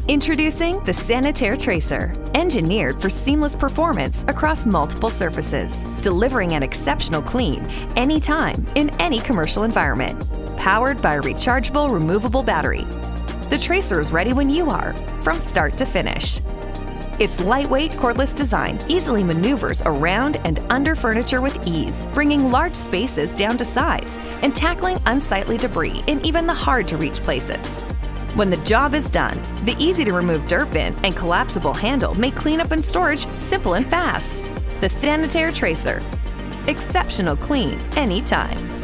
Introducing the Sanitaire Tracer, engineered for seamless performance across multiple surfaces, delivering an exceptional clean anytime in any commercial environment. Powered by a rechargeable, removable battery, the Tracer is ready when you are, from start to finish. Its lightweight, cordless design easily maneuvers around and under furniture with ease, bringing large spaces down to size and tackling unsightly debris in even the hard-to-reach places. When the job is done, the easy-to-remove dirt bin and collapsible handle make cleanup and storage simple and fast. The Sanitaire Tracer. Exceptional clean anytime.